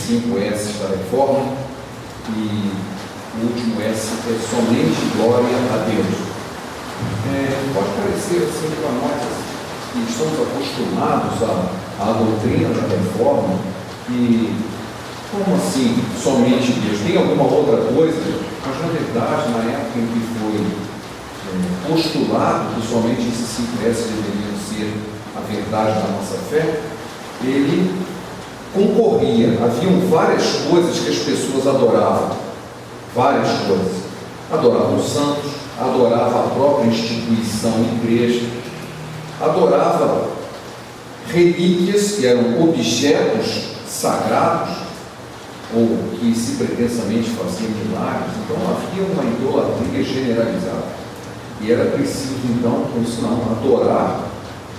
5 S da reforma, e o último S é somente glória a Deus. Pode parecer assim para nós que estamos acostumados à doutrina da reforma, e como assim somente Deus? Tem alguma outra coisa? Mas na verdade, na época em que foi postulado que somente esses 5 S deveriam ser a verdade da nossa fé, ele concorria. Haviam várias coisas que as pessoas adoravam, várias coisas. Adoravam os santos, adorava a própria instituição igreja, adorava relíquias, que eram objetos sagrados, ou que se pretensamente faziam milagres. Então havia uma idolatria generalizada, e era preciso então, por isso não, adorar,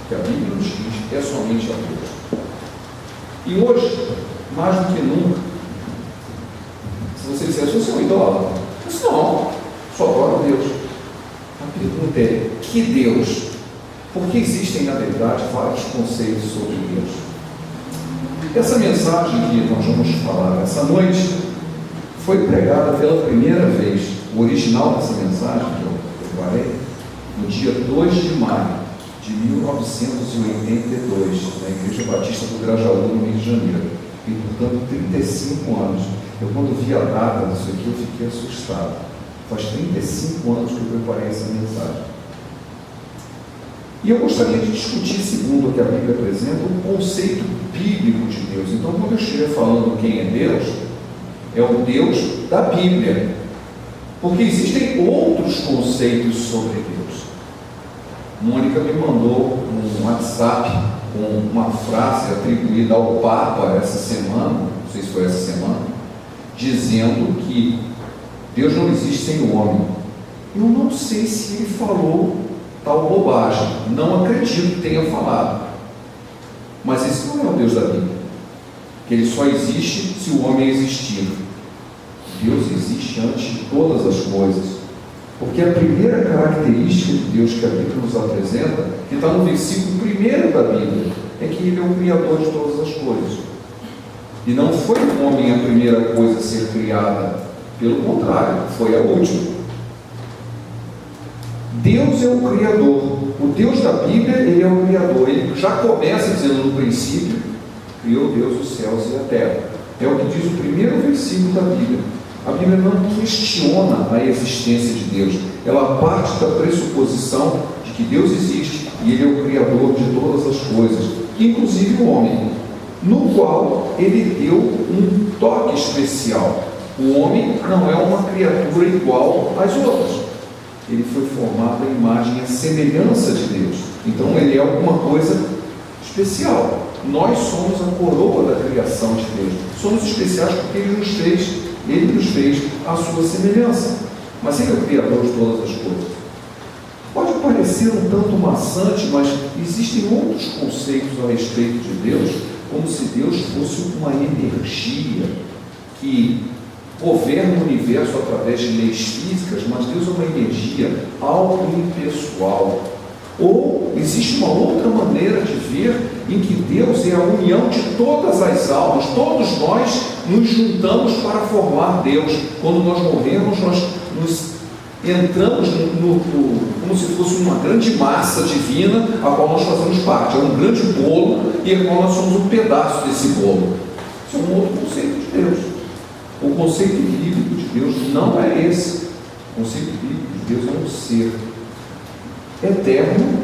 que a Bíblia nos diz, é somente a Deus. E hoje, mais do que nunca, se você disser, se você é um idólatra, eu disse, não, só adoro a Deus. A pergunta é, que Deus? Porque existem, na verdade, vários conceitos sobre Deus. Essa mensagem que nós vamos falar essa noite foi pregada pela primeira vez, o original dessa mensagem que eu preparei, no dia 2 de maio de 1982, na Igreja Batista do Grajaú, no Rio de Janeiro. E, portanto, 35 anos. Eu, quando vi a data disso aqui, eu fiquei assustado. Faz 35 anos que eu preparei essa mensagem. E eu gostaria de discutir, segundo o que a Bíblia apresenta, o conceito bíblico de Deus. Então, quando eu estiver falando quem é Deus, é o Deus da Bíblia. Porque existem outros conceitos sobre Deus. Mônica me mandou um WhatsApp com uma frase atribuída ao Papa essa semana, não sei se foi essa semana, dizendo que Deus não existe sem o homem. Eu não sei se ele falou tal bobagem, não acredito que tenha falado. Mas esse não é o Deus da Bíblia, que ele só existe se o homem existir. Deus existe antes de todas as coisas. Porque a primeira característica de Deus que a Bíblia nos apresenta, que está no versículo 1 da Bíblia, é que Ele é o Criador de todas as coisas. E não foi o homem a primeira coisa a ser criada, pelo contrário, foi a última. Deus é o Criador. O Deus da Bíblia, Ele é o Criador. Ele já começa dizendo no princípio, criou Deus os céus e a terra. É o que diz o primeiro versículo da Bíblia. A Bíblia não questiona a existência de Deus. Ela parte da pressuposição de que Deus existe e Ele é o Criador de todas as coisas, inclusive o homem, no qual Ele deu um toque especial. O homem não é uma criatura igual às outras. Ele foi formado à imagem e à semelhança de Deus. Então Ele é alguma coisa especial. Nós somos a coroa da criação de Deus. Somos especiais porque Ele nos fez à sua semelhança. Mas Ele é o Criador de todas as coisas. Pode parecer um tanto maçante, mas existem outros conceitos a respeito de Deus, como se Deus fosse uma energia que governa o universo através de leis físicas, mas Deus é uma energia auto-impessoal. Ou existe uma outra maneira de ver em que Deus é a união de todas as almas. Todos nós nos juntamos para formar Deus. Quando nós morremos, nós nos entramos como se fosse uma grande massa divina, a qual nós fazemos parte. É um grande bolo e a qual nós somos um pedaço desse bolo. Isso é um outro conceito de Deus. O conceito bíblico de Deus não é esse. O conceito bíblico de Deus é um ser eterno,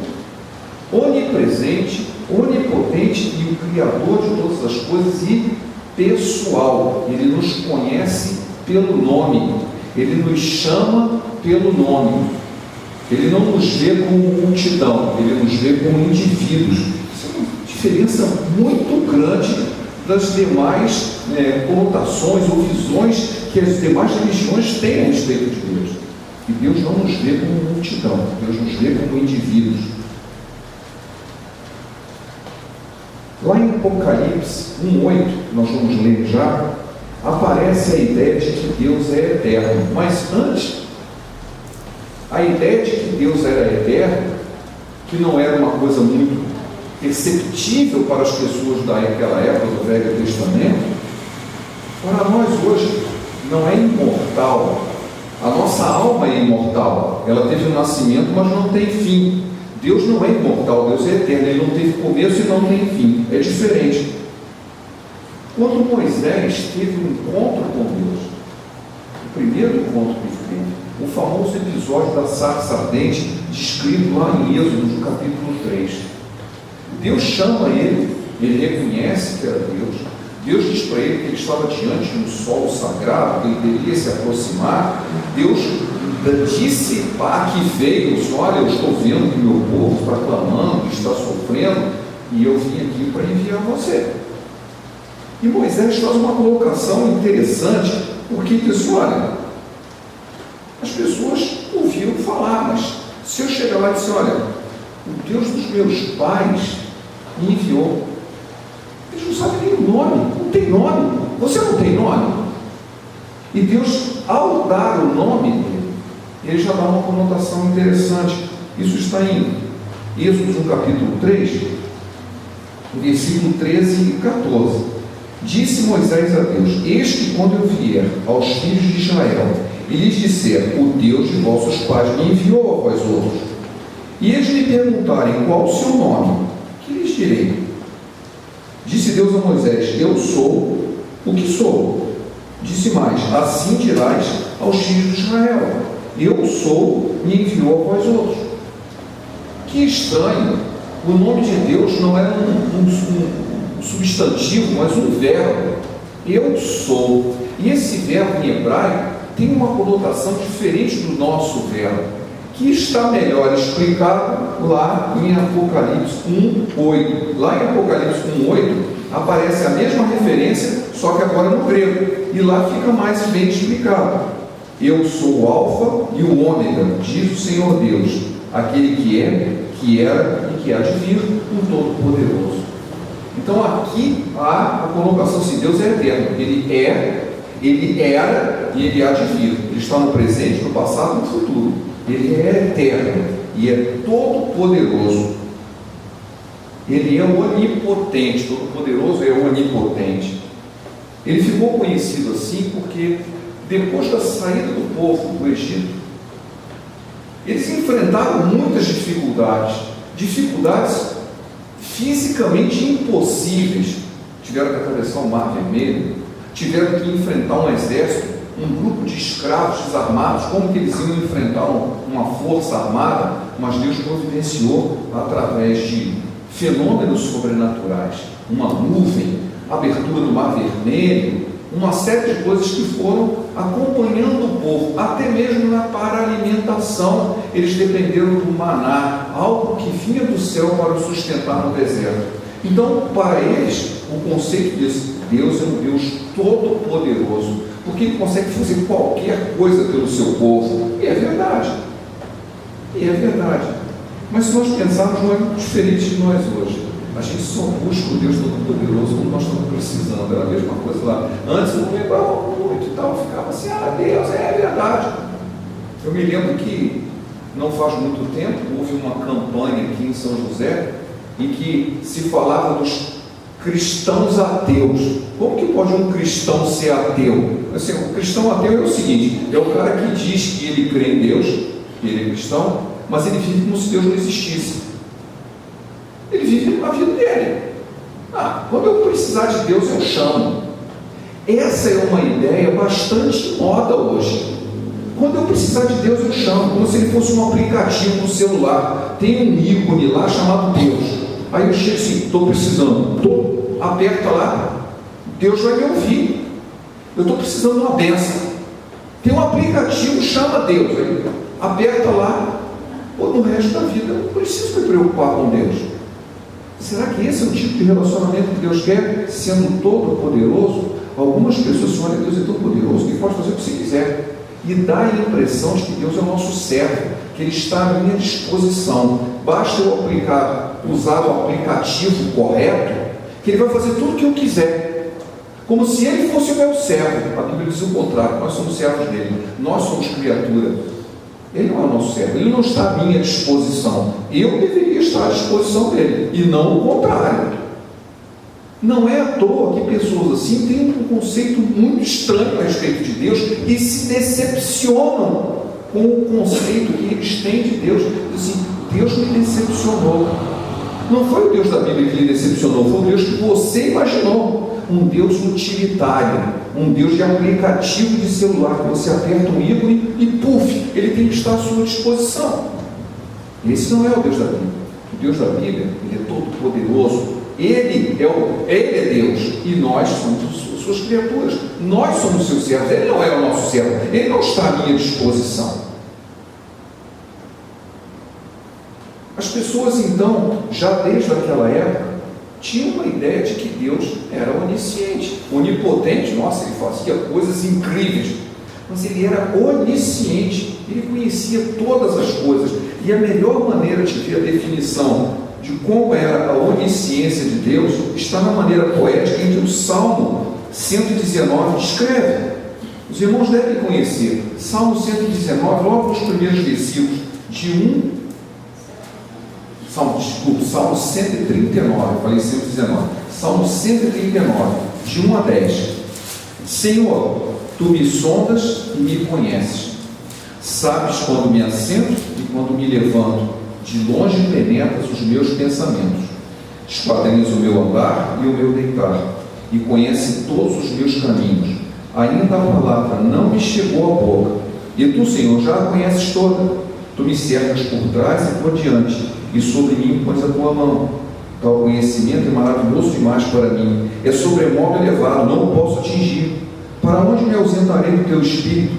onipresente, onipotente e o Criador de todas as coisas e pessoal. Ele nos conhece pelo nome, Ele nos chama pelo nome. Ele não nos vê como multidão, Ele nos vê como indivíduos. Isso é uma diferença muito grande das demais conotações ou visões que as demais religiões têm a respeito de Deus. E Deus não nos vê como multidão, Deus nos vê como indivíduos. Lá em Apocalipse 1:8, nós vamos ler já, aparece a ideia de que Deus é eterno. Mas antes, a ideia de que Deus era eterno, que não era uma coisa muito perceptível para as pessoas daquela época do Velho Testamento, Para nós hoje não é imortal. A nossa alma é imortal. Ela teve um nascimento, mas não tem fim. Deus não é imortal, Deus é eterno. Ele não teve começo e não tem fim. É diferente. Quando Moisés teve um encontro com Deus, o primeiro encontro que ele teve, o famoso episódio da sarça ardente, descrito lá em Êxodo, no capítulo 3. Deus chama ele reconhece que era Deus. Deus diz para ele que ele estava diante de um sol sagrado, que ele deveria se aproximar. Deus disse que veio, olha, eu estou vendo que meu povo está clamando, está sofrendo, e eu vim aqui para enviar você. E Moisés faz uma colocação interessante, porque diz, olha, as pessoas ouviram falar, mas se eu chegar lá e dizer, olha, o Deus dos meus pais me enviou, eles não sabem nem o nome, não tem nome, você não tem nome. E Deus, ao dar o nome dele, ele já dá uma conotação interessante. Isso está em Êxodo, no capítulo 3, versículo 13 e 14. Disse Moisés a Deus: eis que quando eu vier aos filhos de Israel e lhes disser, o Deus de vossos pais me enviou a vós outros, e eles lhe perguntarem qual o seu nome, que lhes direi? Disse Deus a Moisés: eu sou o que sou. Disse mais: assim dirás aos filhos de Israel: eu sou, me enviou a vós outros. Que estranho, o nome de Deus não é um substantivo, mas um verbo. Eu sou. E esse verbo em hebraico tem uma conotação diferente do nosso verbo, que está melhor explicado lá em Apocalipse 1:8. Lá em Apocalipse 1:8 aparece a mesma referência, só que agora no grego, e lá fica mais bem explicado. Eu sou o Alfa e o Ômega, diz o Senhor Deus, aquele que é, que era e que há de vir, o Todo-Poderoso. Então aqui há a colocação assim: Deus é eterno, Ele é, Ele era e Ele há de vir. Ele está no presente, no passado e no futuro. Ele é eterno e é todo-poderoso. Ele é onipotente. Todo-poderoso é onipotente. Ele ficou conhecido assim porque depois da saída do povo do Egito, eles enfrentaram muitas dificuldades fisicamente impossíveis. Tiveram que atravessar o Mar Vermelho, tiveram que enfrentar um exército, um grupo de escravos desarmados. Como que eles iam enfrentar uma força armada? Mas Deus providenciou através de fenômenos sobrenaturais, uma nuvem, abertura do Mar Vermelho, uma série de coisas que foram acompanhando o povo, até mesmo na paralimentação. Eles dependeram do maná, algo que vinha do céu para o sustentar no deserto. Então, para eles, o conceito de Deus é um Deus todo-poderoso, porque Ele consegue fazer qualquer coisa pelo seu povo. E é verdade. Mas se nós pensarmos, não é muito diferente de nós hoje. A gente só busca o Deus Todo-Poderoso quando nós estamos precisando. Era a mesma coisa lá. Antes eu não lembrava muito e tal, ficava assim: Deus, é verdade. Eu me lembro que não faz muito tempo houve uma campanha aqui em São José em que se falava dos cristãos ateus. Como que pode um cristão ser ateu? Assim, o cristão ateu é o seguinte: é o cara que diz que ele crê em Deus, que ele é cristão, mas ele vive como se Deus não existisse. Ele vive a vida dele. Quando eu precisar de Deus, eu chamo. Essa é uma ideia bastante moda hoje. Quando eu precisar de Deus, eu chamo, como se ele fosse um aplicativo no celular. Tem um ícone lá chamado Deus. Aí eu chego assim: estou precisando. Aperta lá, Deus vai me ouvir. Eu estou precisando de uma bênção. Tem um aplicativo, chama Deus. Aí aperta lá. No resto da vida eu não preciso me preocupar com Deus. Será que esse é o tipo de relacionamento que Deus quer, sendo todo poderoso? Algumas pessoas falam: olha, Deus é tão poderoso que pode fazer o que você quiser. E dá a impressão de que Deus é o nosso servo, que Ele está à minha disposição. Basta eu usar o aplicativo correto, que Ele vai fazer tudo o que eu quiser. Como se Ele fosse o meu servo. A Bíblia diz o contrário: nós somos servos dele, nós somos criaturas. Ele não é o nosso servo, Ele não está à minha disposição. Eu deveria estar à disposição dele, e não o contrário. Não é à toa que pessoas assim têm um conceito muito estranho a respeito de Deus e se decepcionam com o conceito que eles têm de Deus. Assim, Deus me decepcionou. Não foi o Deus da Bíblia que lhe decepcionou, foi o Deus que você imaginou. Um Deus utilitário, um Deus de aplicativo de celular, que você aperta um ícone e puf, ele tem que estar à sua disposição. Esse não é o Deus da Bíblia. O Deus da Bíblia, ele é todo poderoso. Ele é Deus e nós somos suas criaturas. Nós somos seus servos. Ele não é o nosso servo. Ele não está à minha disposição. As pessoas então, já desde aquela época, tinham uma ideia de que Deus era onisciente, onipotente. Nossa, ele fazia coisas incríveis, mas ele era onisciente. Ele conhecia todas as coisas. E a melhor maneira de ver a definição de como era a onisciência de Deus está na maneira poética em que o Salmo 119 descreve. Os irmãos devem conhecer Salmo 119, logo nos primeiros versículos de Salmo 139, falei 119, Salmo 139, de 1 a 10. Senhor, tu me sondas e me conheces, sabes quando me assento e quando me levanto. De longe penetras os meus pensamentos, esquadrinhas o meu andar e o meu deitar, e conhece todos os meus caminhos. Ainda a palavra não me chegou à boca, e tu, Senhor, já a conheces toda. Tu me cercas por trás e por diante, e sobre mim pões a tua mão. Tal conhecimento é maravilhoso demais para mim, é sobremodo elevado, não o posso atingir. Para onde me ausentarei do teu espírito?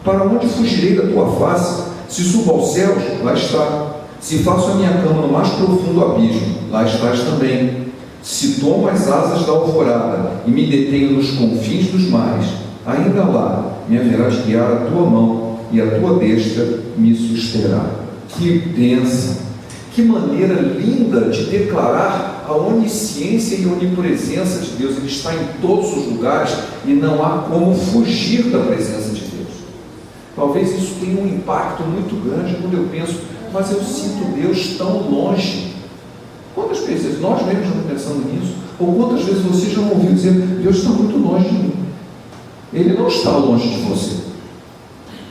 Para onde fugirei da tua face? Se subo aos céus, lá está. Se faço a minha cama no mais profundo abismo, lá estás também. Se tomo as asas da alvorada e me detenho nos confins dos mares, ainda lá me haverás guiar a tua mão e a tua destra me susterá. Que bênção! Que maneira linda de declarar a onisciência e a onipresença de Deus. Ele está em todos os lugares e não há como fugir da presença de Deus. Talvez isso tenha um impacto muito grande quando eu penso, mas eu sinto Deus tão longe. Quantas vezes nós mesmos estamos pensando nisso? Ou quantas vezes você já ouviu dizer, Deus está muito longe de mim? Ele não está longe de você.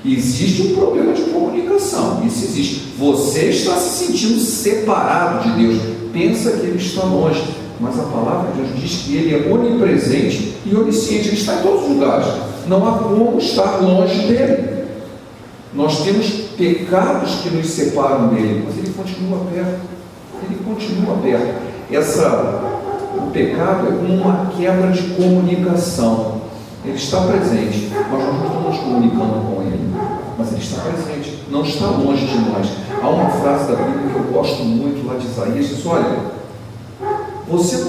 Existe um problema de comunicação. Isso existe. Você está se sentindo separado de Deus. Pensa que Ele está longe. Mas a palavra de Deus diz que Ele é onipresente e onisciente. Ele está em todos os lugares. Não há como estar longe dEle. Nós temos pecados que nos separam dele, mas ele continua perto. Ele continua perto. O pecado é como uma quebra de comunicação. Ele está presente, mas nós não estamos comunicando com ele. Mas ele está presente, não está longe de nós. Há uma frase da Bíblia que eu gosto muito lá de Isaías, diz: olha, você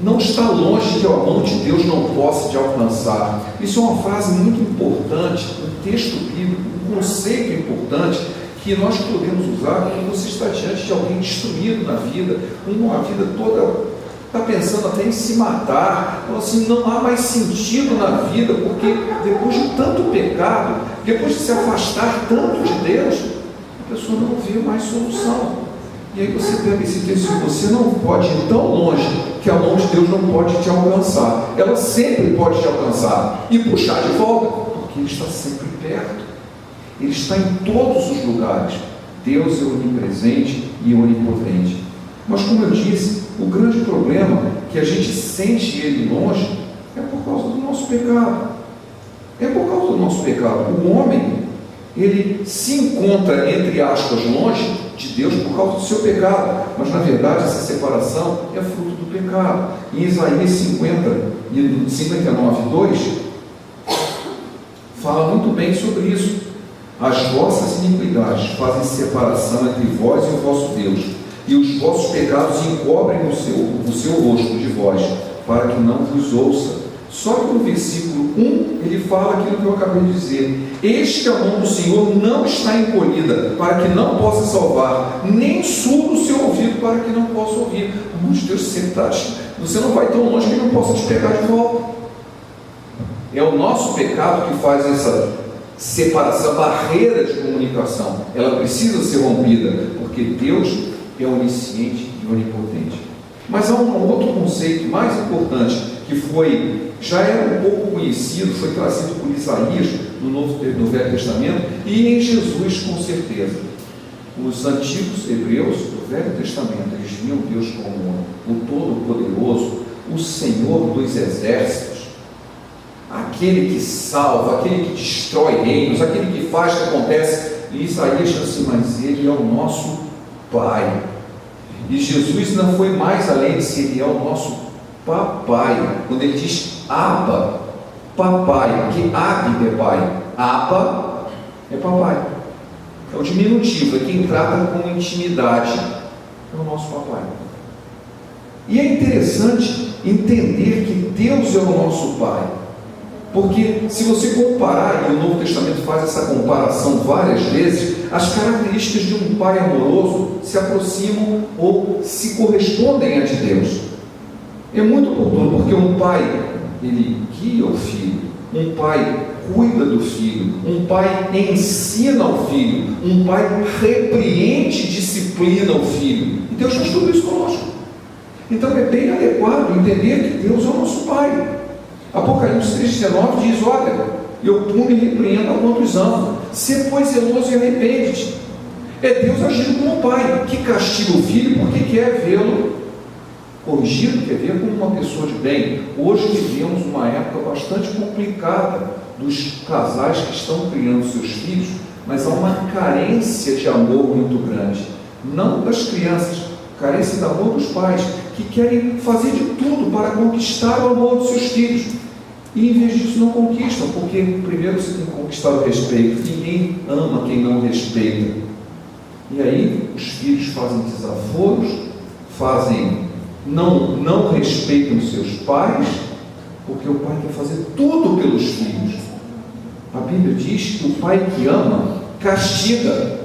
não está longe que a mão de Deus não possa te alcançar. Isso é uma frase muito importante, um texto bíblico, um conceito importante que nós podemos usar quando você está diante de alguém destruído na vida, uma vida toda, está pensando até em se matar, então, assim, não há mais sentido na vida, porque depois de tanto pecado, depois de se afastar tanto de Deus, a pessoa não vê mais solução. E aí você pega esse texto: você não pode ir tão longe que a mão de Deus não pode te alcançar. Ela sempre pode te alcançar e puxar de volta, porque Ele está sempre perto. Ele está em todos os lugares. Deus é onipresente e onipotente. Mas, como eu disse, o grande problema que a gente sente Ele longe é por causa do nosso pecado. É por causa do nosso pecado. O homem, ele se encontra, entre aspas, longe de Deus por causa do seu pecado, mas na verdade essa separação é fruto do pecado. Em Isaías 59:2 fala muito bem sobre isso. As vossas iniquidades fazem separação entre vós e o vosso Deus, e os vossos pecados encobrem o seu rosto de vós, para que não vos ouça. Só que no versículo 1 ele fala aquilo que eu acabei de dizer: eis que a mão do Senhor não está encolhida para que não possa salvar, nem surdo o seu ouvido para que não possa ouvir. A mão de Deus sempre está. Você não vai tão longe que ele não possa te pegar de volta. É o nosso pecado que faz essa separação, barreira de comunicação. Ela precisa ser rompida, porque Deus é onisciente e onipotente. Mas há um outro conceito mais importante, que já era um pouco conhecido, foi trazido por Isaías no Velho Testamento, e em Jesus com certeza. Os antigos hebreus do Velho Testamento, eles viam Deus como o Todo-Poderoso, o Senhor dos Exércitos, aquele que salva, aquele que destrói reinos, aquele que faz o que acontece. E Isaías diz assim: mas Ele é o nosso Pai. E Jesus não foi mais além de ser, Ele é o nosso Papai. Quando Ele diz Abba, Papai, que Ab é Pai, Abba é Papai. É o diminutivo, é quem trata com intimidade. É o nosso Papai. E é interessante entender que Deus é o nosso Pai. Porque se você comparar, e o Novo Testamento faz essa comparação várias vezes, as características de um pai amoroso se aproximam ou se correspondem a de Deus. É muito oportuno, porque um pai, ele guia o filho, um pai cuida do filho, um pai ensina o filho, um pai repreende e disciplina o filho. E Deus faz tudo isso conosco. Então é bem adequado entender que Deus é o nosso pai. Apocalipse 3,19 diz: olha, eu puno e repreendo a quantos amam, sê pois zeloso e arrepende-te. É Deus agindo como um pai, que castiga o filho porque quer vê-lo corrigido, quer ver como uma pessoa de bem. Hoje vivemos uma época bastante complicada dos casais que estão criando seus filhos, mas há uma carência de amor muito grande, não das crianças, carência de amor dos pais, que querem fazer de tudo para conquistar o amor dos seus filhos, e em vez disso não conquistam, porque primeiro você tem que conquistar o respeito. Ninguém ama quem não respeita, e aí os filhos fazem desaforos, não respeitam seus pais, porque o pai quer fazer tudo pelos filhos. A Bíblia diz que o pai que ama castiga,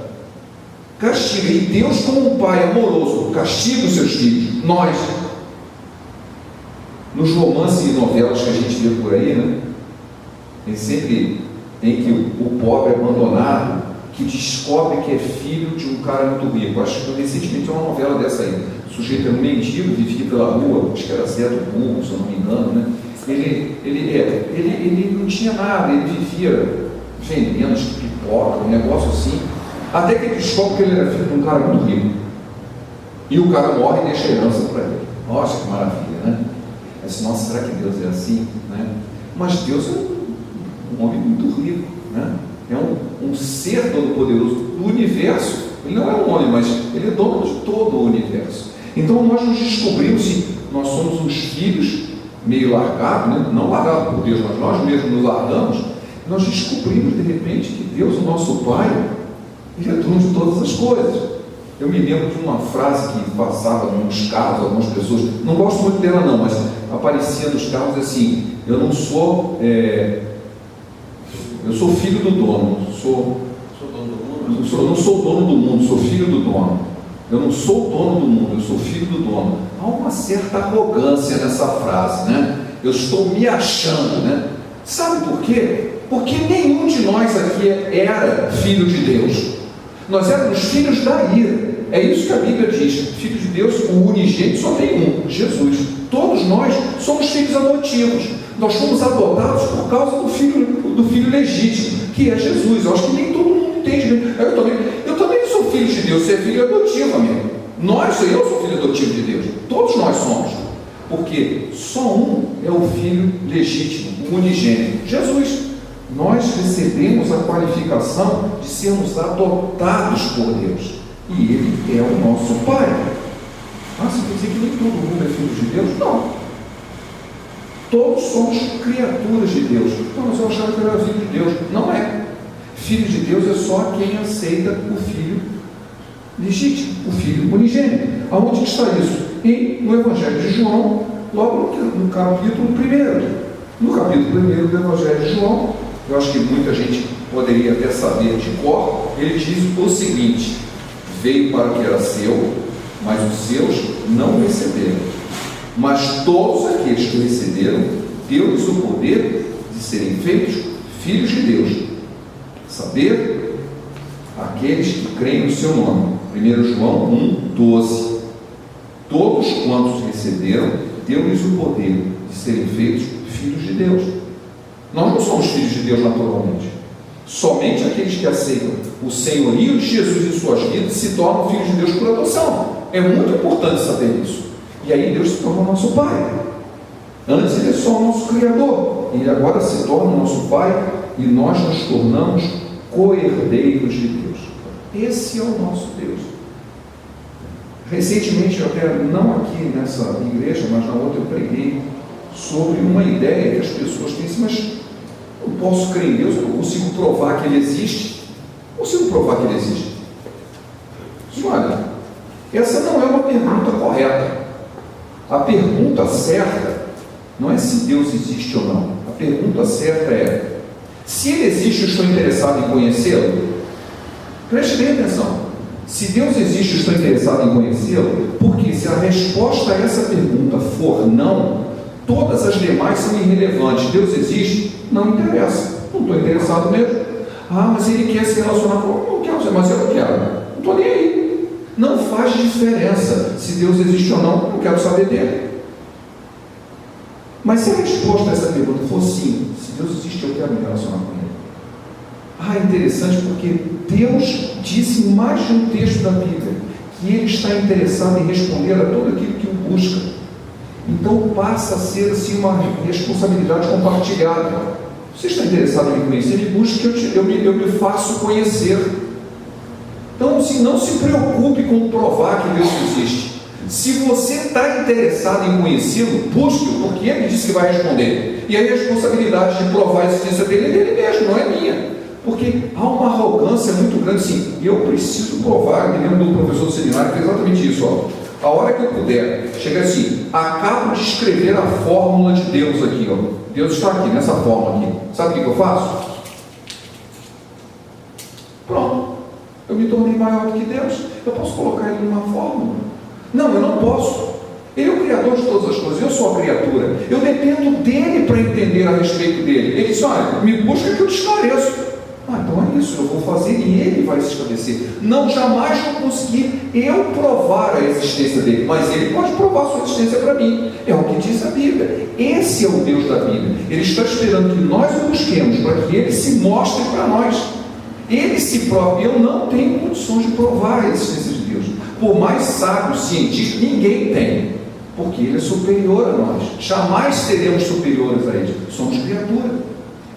e Deus, como um pai amoroso, castiga os seus filhos. Nós, nos romances e novelas que a gente vê por aí, né, tem sempre em que o pobre abandonado, que descobre que é filho de um cara muito rico. Acho que recentemente uma novela dessa aí. O sujeito era um mendigo, vivia pela rua, acho que era Zé do Burro, se eu não me engano, né? Ele não tinha nada, ele vivia vendendo pipoca, um negócio assim, até que ele descobre que ele era filho de um cara muito rico. E o cara morre e deixa a herança para ele. Nossa, que maravilha, né? Mas, nossa, será que Deus é assim? Né? Mas Deus é um homem muito rico, né? É um ser todo-poderoso do universo. Ele não é um homem, mas ele é dono de todo o universo. Então nós nos descobrimos, se nós somos uns filhos meio largados, né? Não largados por Deus, mas nós mesmos nos largamos. Nós descobrimos de repente que Deus, o nosso Pai, Ele é dono de todas as coisas. Eu me lembro de uma frase que passava nos carros, algumas pessoas, não gosto muito dela não, mas aparecia nos carros assim: eu não sou, eu sou filho do dono, eu não sou dono do mundo, sou filho do dono. Eu não sou dono do mundo, eu sou filho do dono. Há uma certa arrogância nessa frase, né? Eu estou me achando, né? Sabe por quê? Porque nenhum de nós aqui era filho de Deus. Nós éramos filhos da ira. É isso que a Bíblia diz. Filho de Deus, o unigênito só tem um, Jesus. Todos nós somos filhos adotivos. Nós fomos adotados por causa do filho legítimo, que é Jesus. Eu acho que nem todo mundo entende. Eu também sou filho de Deus. Você é filho adotivo, amigo. Eu sou filho adotivo de Deus. Todos nós somos. Porque só um é o filho legítimo, o unigênito, Jesus. Nós recebemos a qualificação de sermos adotados por Deus, e Ele é o nosso Pai. Você quer dizer que nem todo mundo é filho de Deus? Não. Todos somos criaturas de Deus. Mas eu achava que eu era filho de Deus. Não é. Filho de Deus é só quem aceita o filho legítimo, o filho unigênito. Aonde está isso? No Evangelho de João, logo no capítulo 1. No capítulo 1 do Evangelho de João, eu acho que muita gente poderia até saber de cor, ele diz o seguinte: veio para o que era seu, mas os seus não o receberam. Mas todos aqueles que o receberam, deu-lhes o poder de serem feitos filhos de Deus. Saber aqueles que creem no seu nome. 1 João 1,12. Todos quantos receberam, deu-lhes o poder de serem feitos filhos de Deus. Nós não somos filhos de Deus naturalmente. Somente aqueles que aceitam o senhorio de Jesus em suas vidas se tornam filhos de Deus por adoção. É muito importante saber isso. E aí Deus se torna o nosso Pai. Antes ele é só o nosso Criador. Ele agora se torna o nosso Pai e nós nos tornamos co-herdeiros de Deus. Esse é o nosso Deus. Recentemente, até não aqui nessa igreja, mas na outra, eu preguei sobre uma ideia que as pessoas têm assim, mas eu posso crer em Deus, eu não consigo provar que Ele existe. Não consigo provar que Ele existe. Olha, essa não é uma pergunta correta. A pergunta certa não é se Deus existe ou não. A pergunta certa é: se Ele existe, eu estou interessado em conhecê-lo? Preste bem atenção. Se Deus existe, eu estou interessado em conhecê-lo, porque se a resposta a essa pergunta for não, todas as demais são irrelevantes. Deus existe? Não interessa. Não estou interessado mesmo. Ah, mas Ele quer se relacionar com... Não quero, mas eu quero. Não estou nem aí. Não faz diferença se Deus existe ou não. Não quero saber dele. Mas se a resposta a essa pergunta for sim, se Deus existe, eu quero me relacionar com Ele. Ah, é interessante porque Deus disse em mais de um texto da Bíblia que Ele está interessado em responder a tudo aquilo que o busca. Então passa a ser assim uma responsabilidade compartilhada. Você está interessado em me conhecer? Ele busca que eu me faço conhecer. Então não se preocupe com provar que Deus existe. Se você está interessado em conhecê-lo, busque-o, porque Ele disse que vai responder. E aí a responsabilidade de provar a existência dele é dele mesmo, não é minha. Porque há uma arrogância muito grande assim, e eu preciso provar. Me lembro do professor do seminário que fez exatamente isso, ó. A hora que eu puder, chega assim, acabo de escrever a fórmula de Deus aqui, ó. Deus está aqui, nessa fórmula aqui. Sabe o que eu faço? Pronto. Eu me tornei maior do que Deus. Eu posso colocar Ele numa fórmula? Não, eu não posso. Ele é o Criador de todas as coisas, eu sou a criatura. Eu dependo dele para entender a respeito dele. Ele disse, olha, me busca que eu te esclareço. Ah, então é isso, eu vou fazer e Ele vai se estabelecer. Não, jamais vou conseguir eu provar a existência dele, mas Ele pode provar a sua existência para mim. É o que diz a Bíblia. Esse é o Deus da Bíblia. Ele está esperando que nós o busquemos para que Ele se mostre para nós. Ele se prova. Eu não tenho condições de provar a existência de Deus. Por mais sábio, cientista, ninguém tem, porque Ele é superior a nós. Jamais seremos superiores a Ele. Somos criatura.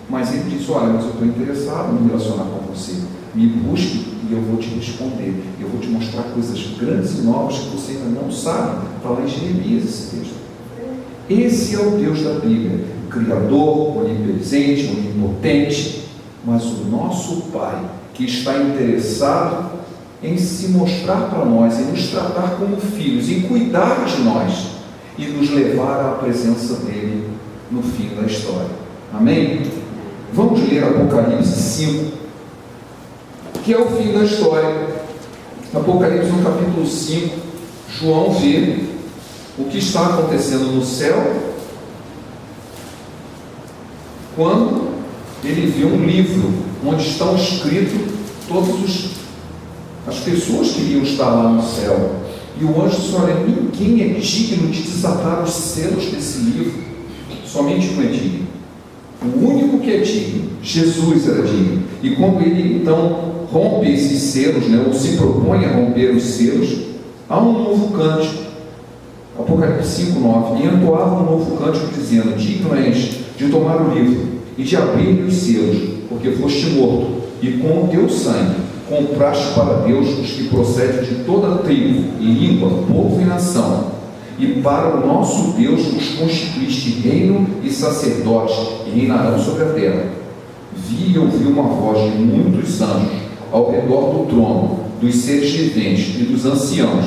Mas Ele disse, olha, mas eu estou interessado em me relacionar com você. Me busque e eu vou te responder. Eu vou te mostrar coisas grandes e novas que você ainda não sabe. Está lá em Jeremias esse texto. Esse é o Deus da Bíblia. Criador, onipresente, onipotente. Mas o nosso Pai, que está interessado em se mostrar para nós, em nos tratar como filhos, em cuidar de nós e nos levar à presença dEle no fim da história. Amém? Vamos ler Apocalipse 5, que é o fim da história. Apocalipse no capítulo 5, João vê o que está acontecendo no céu quando ele vê um livro onde estão escritos todas as pessoas que iriam estar lá no céu. E o anjo disse, olha, ninguém é digno de desatar os selos desse livro. Somente um é digno. O único que é digno, Jesus era digno. E quando ele então rompe esses selos, ou se propõe a romper os selos, há um novo cântico. Apocalipse 5:9. E entoava um novo cântico dizendo, digno és de tomar o livro e de abrir os selos, porque foste morto, e com o teu sangue compraste para Deus os que procedem de toda tribo, e língua, povo e nação. E para o nosso Deus os constituíste reino e sacerdotes, e reinarão sobre a terra. Vi e ouvi uma voz de muitos anjos ao redor do trono, dos seres viventes e dos anciãos,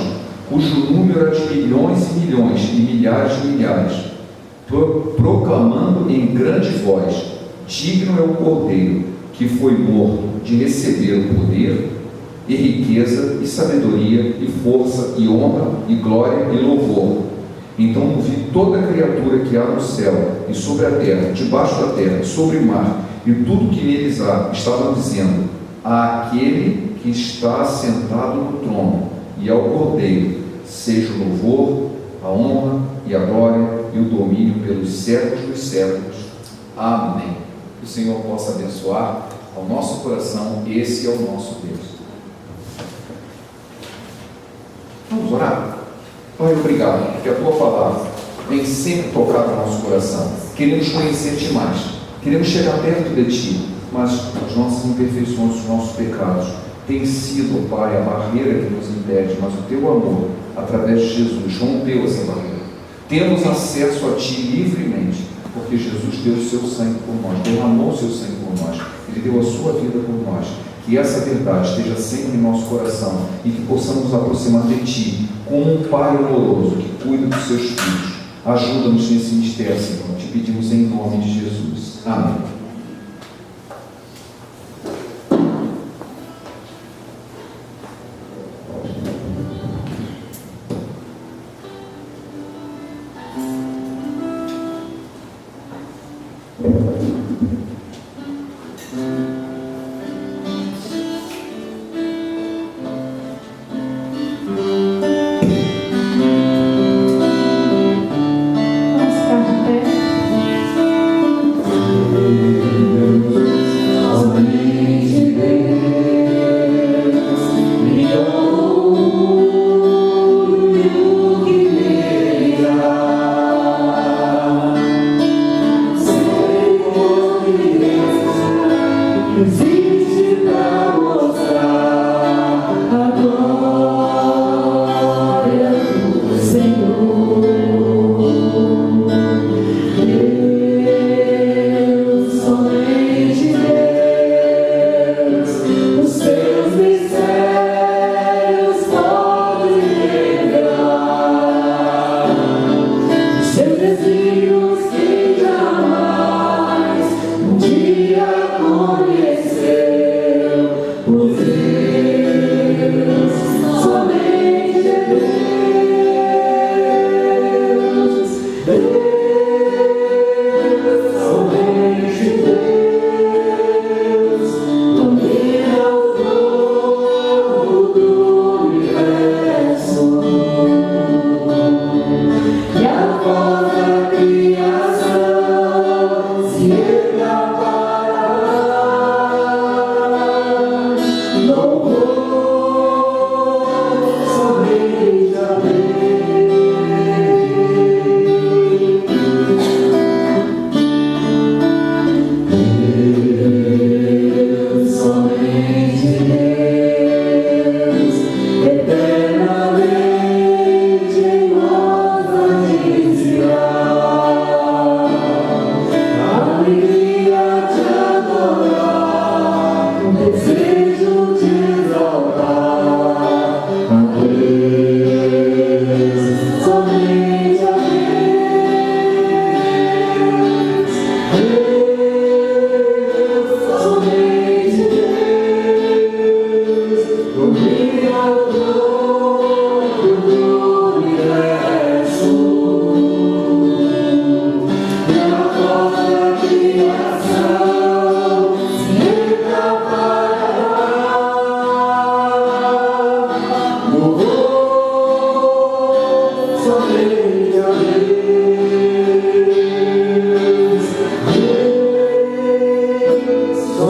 cujo número era de milhões e milhões e milhares de milhares, proclamando em grande voz, digno é o Cordeiro, que foi morto, de receber o poder, e riqueza, e sabedoria, e força, e honra, e glória, e louvor. Então vi toda a criatura que há no céu, e sobre a terra, debaixo da terra, e sobre o mar, e tudo que neles há, estavam dizendo, àquele que está sentado no trono, e ao Cordeiro, seja o louvor, a honra e a glória e o domínio pelos séculos dos séculos. Amém. Que o Senhor possa abençoar ao nosso coração, esse é o nosso Deus. Vamos orar? Pai, obrigado, porque a Tua palavra vem sempre tocar no nosso coração. Queremos conhecer-te mais, queremos chegar perto de Ti, mas as nossas imperfeições, os nossos pecados têm sido, Pai, a barreira que nos impede, mas o Teu amor, através de Jesus, rompeu essa barreira. Temos acesso a Ti livremente, porque Jesus deu o seu sangue por nós, derramou o seu sangue por nós, Ele deu a sua vida por nós. Que essa verdade esteja sempre em nosso coração e que possamos nos aproximar de Ti como um Pai amoroso que cuida dos seus filhos. Ajuda-nos nesse mistério, Senhor. Te pedimos em nome de Jesus. Amém.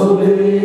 Somente